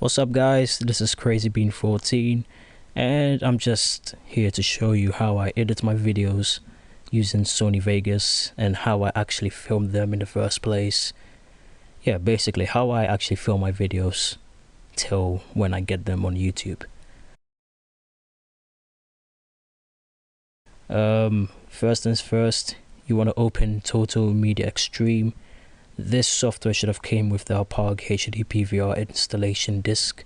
What's up guys, this is CrazyBean14 and I'm just here to show you how I edit my videos using Sony Vegas and how I actually film them in the first place. Yeah, basically how I actually film my videos till when I get them on YouTube. First things first, you want to open Total Media Extreme. This software should have came with the Hauppague HD-PVR installation disc.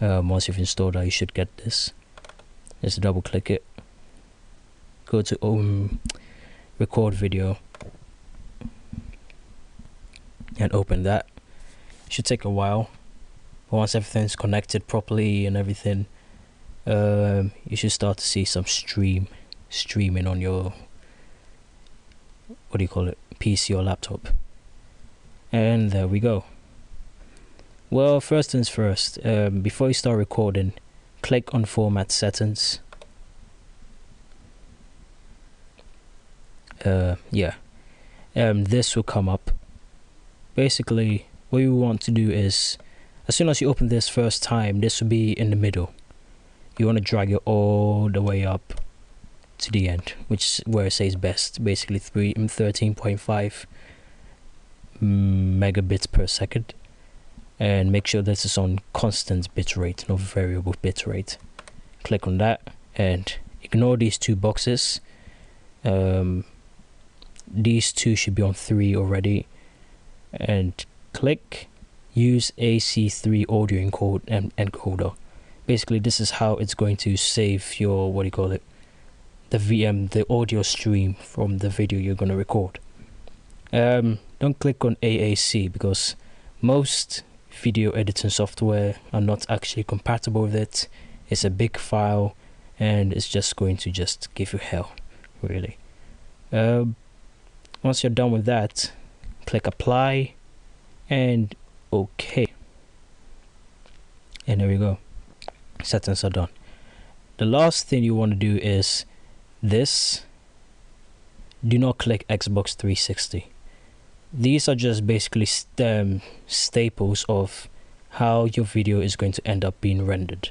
Once you've installed that, you should get this. Just double click it. Go to record video and open that. It should take a while. But once everything's connected properly and everything, you should start to see some streaming on your PC or laptop. And there we go. Well, first things first, before you start recording, click on format settings. This will come up. Basically what you want to do is, as soon as you open this first time, this will be in the middle. You want to drag it all the way up to the end, which is where it says best, basically 13.5 megabits per second, and make sure this is on constant bitrate, not variable bitrate. Click on that and ignore these two boxes. These two should be on 3 already, and click use AC3 audio encoder. Basically this is how it's going to save your the audio stream from the video you're going to record. Don't click on AAC because most video editing software are not actually compatible with it. It's a big file and it's just going to give you hell, really. Once you're done with that, click apply and OK, and there we go. Settings are done. The last thing you want to do is this. Do not click Xbox 360. These are just basically staples of how your video is going to end up being rendered.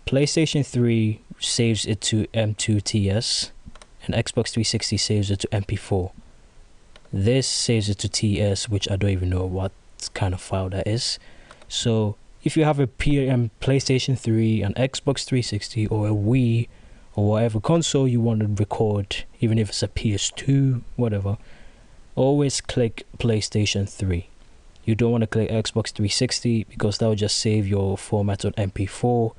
PlayStation 3 saves it to M2TS and Xbox 360 saves it to MP4. This saves it to TS, which I don't even know what kind of file that is. So if you have a PlayStation 3, an Xbox 360 or a Wii or whatever console you want to record, even if it's a PS2, whatever, always click PlayStation 3. You don't want to click Xbox 360 because that will just save your format on MP4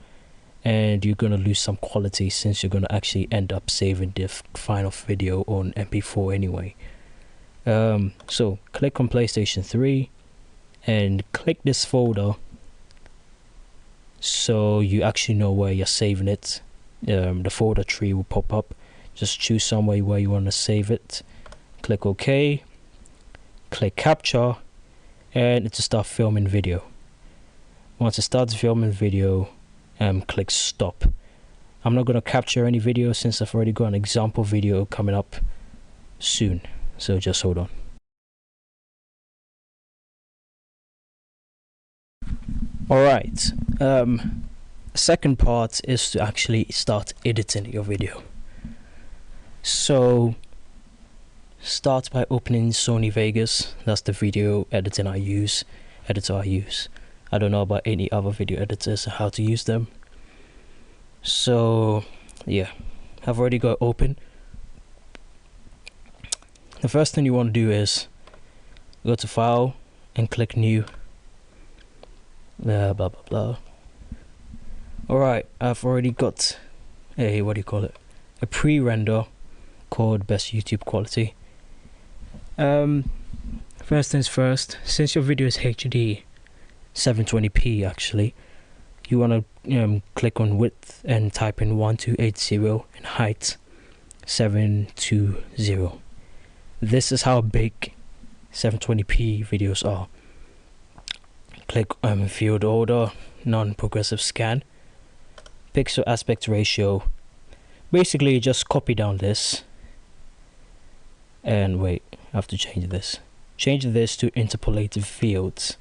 and you're going to lose some quality since you're going to actually end up saving the final video on MP4 anyway. So click on PlayStation 3 and click this folder so you actually know where you're saving it. The folder tree will pop up. Just choose somewhere where you want to save it. Click OK, click capture, and it will start filming video. Once it starts filming video, click stop. I'm not going to capture any video since I've already got an example video coming up soon, so just hold on. Alright, second part is to actually start editing your video. So start by opening Sony Vegas. That's the video editor I use. I don't know about any other video editors or how to use them. So yeah, I've already got it open. The first thing you want to do is go to file and click new. Blah blah blah. Alright, I've already got a a pre-render called best YouTube quality. First things first, since your video is HD 720p actually, you want to click on width and type in 1280 and height 720. This is how big 720p videos are. Click field order, non-progressive scan, pixel aspect ratio. Basically just copy down this and wait, I have to change this to interpolated fields,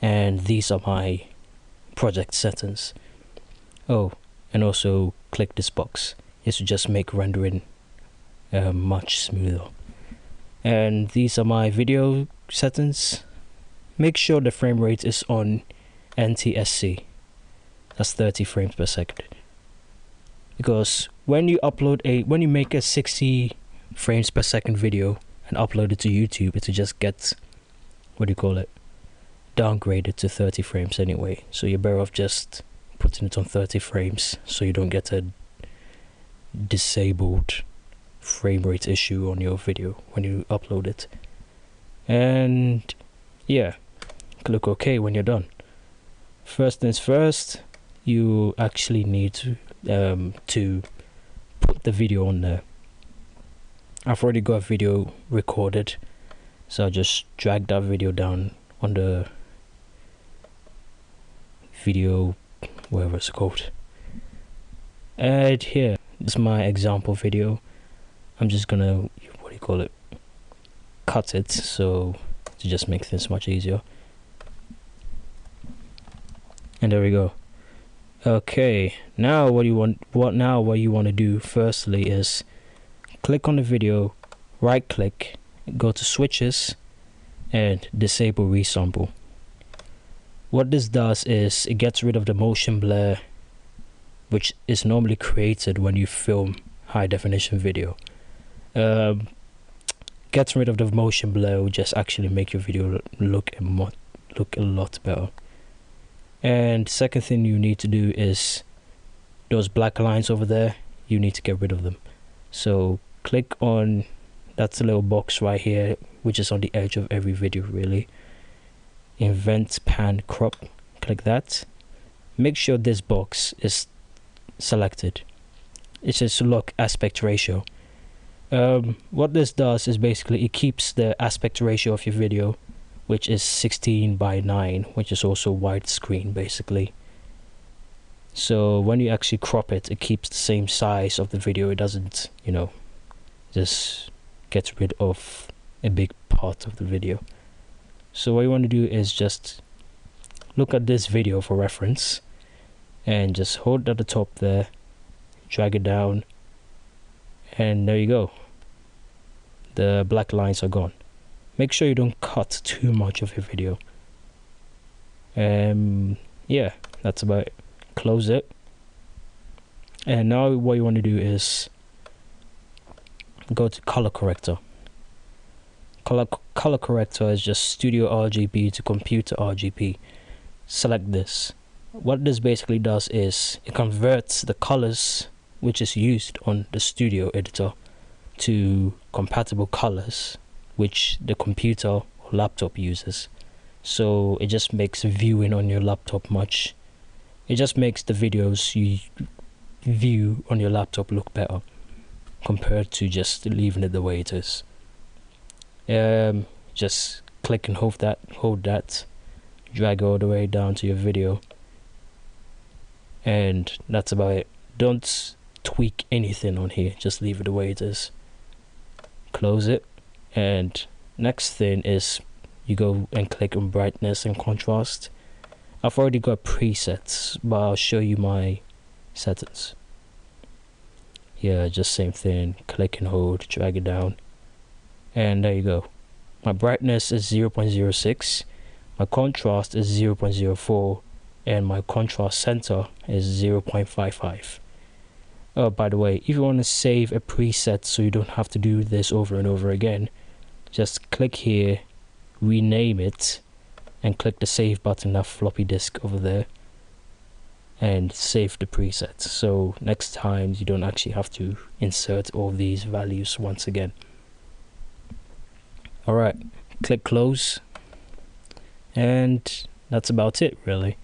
and these are my project settings. Oh, and also click this box. This will just make rendering much smoother. And these are my video settings. Make sure the frame rate is on NTSC. That's 30 frames per second. Because when you make a 60 frames per second video and upload it to YouTube, it will just get, downgraded to 30 frames anyway. So you're better off just putting it on 30 frames so you don't get a disabled frame rate issue on your video when you upload it. And yeah, click OK when you're done. First things first, you actually need to put the video on there. I've already got a video recorded, so I'll just drag that video down on the video, whatever it's called. And here is my example video. I'm just gonna cut it so to just make things much easier. And there we go. Okay, now what you want to do firstly is click on the video, right click, go to switches and disable resample. What this does is it gets rid of the motion blur, which is normally created when you film high definition video. Gets rid of the motion blur will just actually make your video look a lot better. And second thing you need to do is those black lines over there, you need to get rid of them. So click on that little box right here, which is on the edge of every video really. Invent pan crop, click that. Make sure this box is selected. It says lock aspect ratio. What this does is basically it keeps the aspect ratio of your video, which is 16:9, which is also widescreen basically. So when you actually crop it, it keeps the same size of the video. It doesn't, just gets rid of a big part of the video. So what you want to do is just look at this video for reference and just hold at the top there, drag it down, and there you go. The black lines are gone. Make sure you don't cut too much of your video. Yeah, that's about it. Close it. And now what you want to do is go to color corrector. Color corrector is just Studio RGB to Computer RGB. Select this. What this basically does is it converts the colors which is used on the studio editor to compatible colors which the computer or laptop uses. So it just makes viewing on your laptop it just makes the videos you view on your laptop look better compared to just leaving it the way it is. Just click and hold that, drag all the way down to your video, and that's about it. Don't tweak anything on here, just leave it the way it is. Close it. And next thing is you go and click on brightness and contrast. I've already got presets, but I'll show you my settings. Yeah, just same thing, click and hold, drag it down, and there you go. My brightness is 0.06, my contrast is 0.04, and my contrast center is 0.55. Oh, by the way, if you want to save a preset so you don't have to do this over and over again, just click here, rename it, and click the save button, that floppy disk over there, and save the preset. So next time you don't actually have to insert all these values once again. Alright, click close, and that's about it really.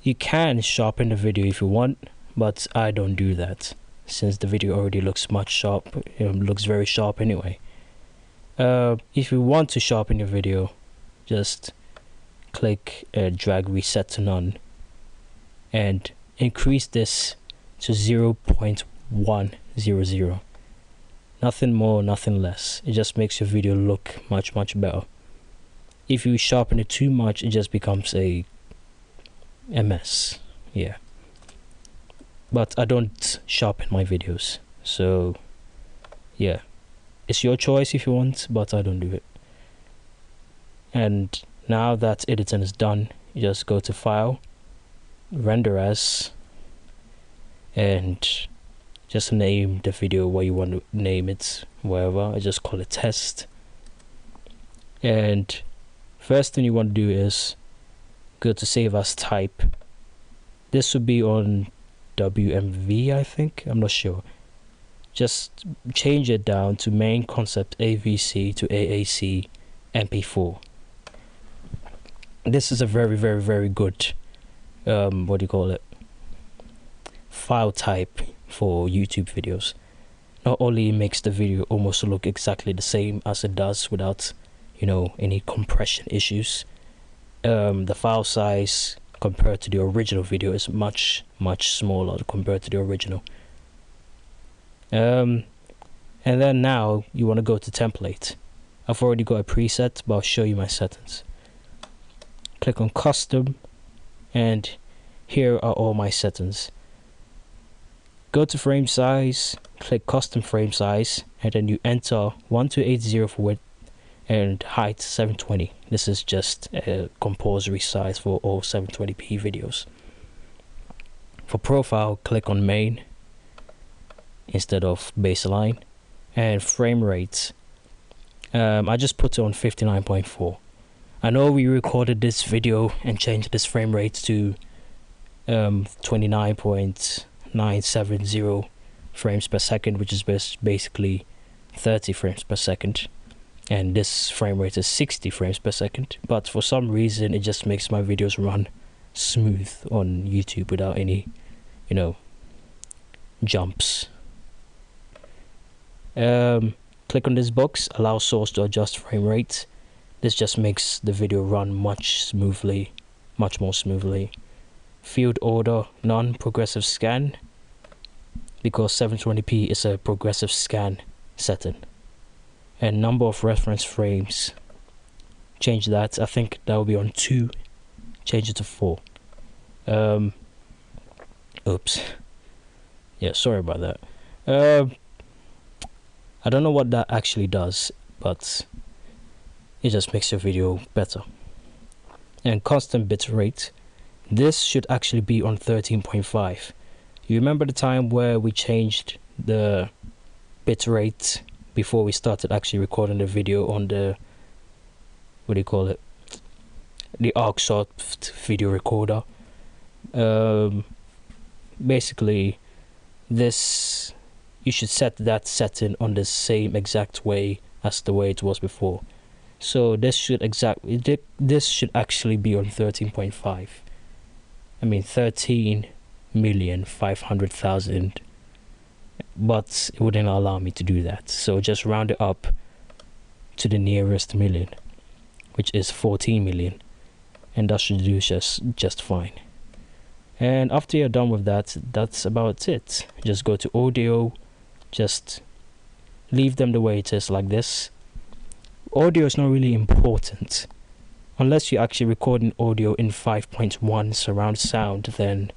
You can sharpen the video if you want, but I don't do that since the video already looks looks very sharp anyway. If you want to sharpen your video, just click drag reset to none and increase this to 0.100. Nothing more, nothing less. It just makes your video look much better. If you sharpen it too much, it just becomes a ms. Yeah, but I don't sharpen my videos, so yeah, it's your choice if you want, but I don't do it. And now that editing is done, you just go to File, Render As, and just name the video what you want to name it, whatever. I just call it Test. And first thing you want to do is go to Save As Type. This would be on WMV, I think, I'm not sure. Just change it down to Main Concept AVC to AAC MP4. This is a very good what do you call it, file type for YouTube videos. Not only makes the video almost look exactly the same as it does without, you know, any compression issues. The file size compared to the original video is much smaller compared to the original. And then now you want to go to template. I've already got a preset, but I'll show you my settings. Click on custom, and here are all my settings. Go to frame size, click custom frame size, and then you enter 1280 for width and height 720. This is just a compulsory size for all 720p videos. For profile, click on main instead of baseline, and frame rate, I just put it on 59.4. I know we recorded this video and changed this frame rate to 29.970 frames per second, which is basically 30 frames per second, and this frame rate is 60 frames per second. But for some reason it just makes my videos run smooth on YouTube without any, you know, jumps. Click on this box, allow source to adjust frame rate. This just makes the video run much more smoothly. Field order, non-progressive scan, because 720p is a progressive scan setting. And number of reference frames, change that. I think that will be on 2, change it to 4. Oops, yeah, sorry about that. I don't know what that actually does, but it just makes your video better. And constant bit rate, this should actually be on 13.5. You remember the time where we changed the bit rate before we started actually recording the video on the, what do you call it, the ArcSoft video recorder? Basically this, you should set that setting on the same exact way as the way it was before. So this should actually be on 13.5. I mean 13,500,000, but it wouldn't allow me to do that. So just round it up to the nearest million, which is 14 million, and that should do just fine. And after you're done with that, that's about it. Just go to audio, just leave them the way it is like this. Audio is not really important unless you're actually recording audio in 5.1 surround sound. Then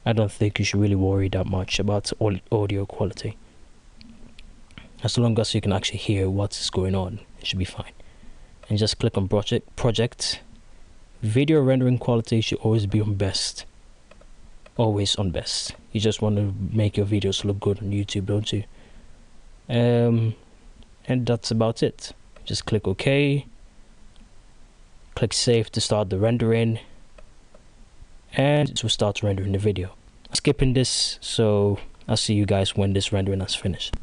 I don't think you should really worry that much about audio quality. As long as you can actually hear what's going on, it should be fine. And just click on project. Video rendering quality should always be on best. Always on best. You just want to make your videos look good on YouTube, don't you? And that's about it. Just click OK, click save to start the rendering, and it will start rendering the video. I'm skipping this, so I'll see you guys when this rendering has finished.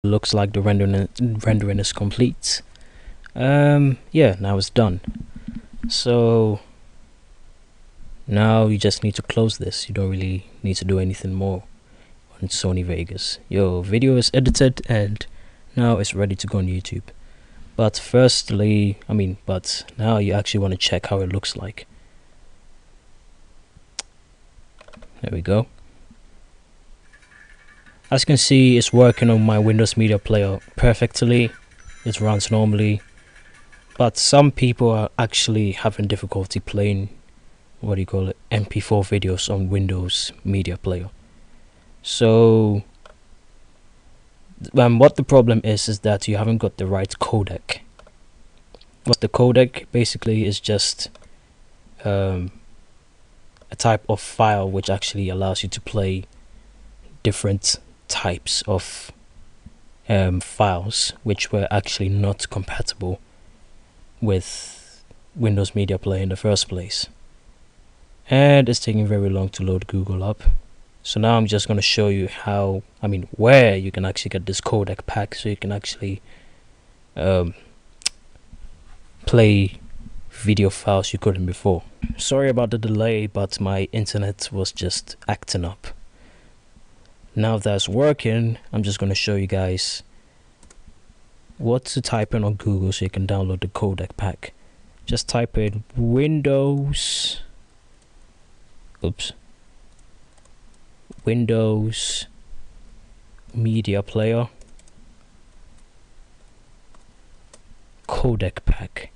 Looks like the rendering is complete. Yeah, now it's done. So now you just need to close this. You don't really need to do anything more on Sony Vegas. Your video is edited and now it's ready to go on YouTube. But now you actually want to check how it looks like. There we go. As you can see, it's working on my Windows Media Player perfectly. It runs normally. but some people are actually having difficulty playing MP4 videos on Windows Media Player. So what the problem is that you haven't got the right codec. What the codec basically is just a type of file which actually allows you to play different types of files which were actually not compatible with Windows Media Player in the first place. And it's taking very long to load Google up. So now I'm just going to show you where you can actually get this codec pack so you can actually play video files you couldn't before. Sorry about the delay, but my internet was just acting up. Now that's working, I'm just going to show you guys what to type in on Google so you can download the codec pack. Just type in Windows Media Player codec pack.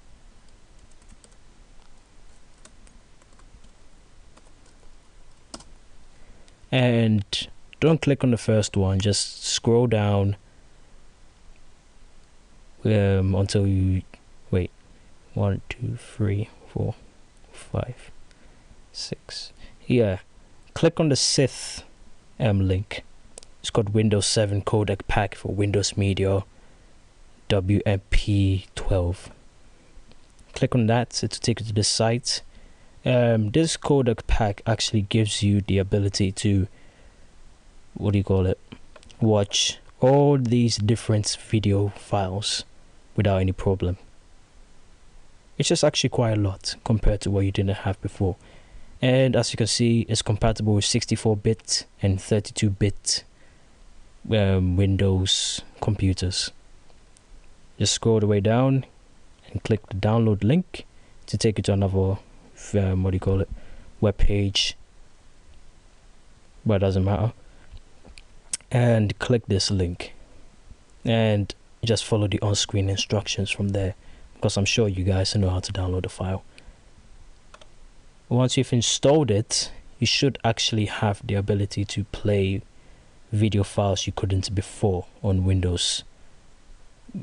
And don't click on the first one, just scroll down until you wait. 1, 2, 3, 4, 5, 6. Yeah, click on the 6th link. It's called Windows 7 codec pack for Windows Media WMP12. Click on that to take you to this site. This codec pack actually gives you the ability to watch all these different video files without any problem. It's just actually quite a lot compared to what you didn't have before. And as you can see, it's compatible with 64-bit and 32-bit Windows computers. Just scroll the way down and click the download link to take you to another web page, but it doesn't matter. And click this link and just follow the on-screen instructions from there, because I'm sure you guys know how to download the file. Once you've installed it, you should actually have the ability to play video files you couldn't before on Windows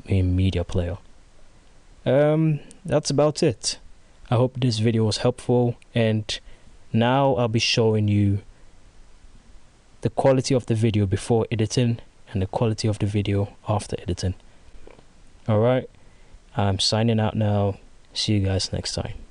Media Player. That's about it. I hope this video was helpful, and now I'll be showing you the quality of the video before editing and the quality of the video after editing. Alright, I'm signing out now. See you guys next time.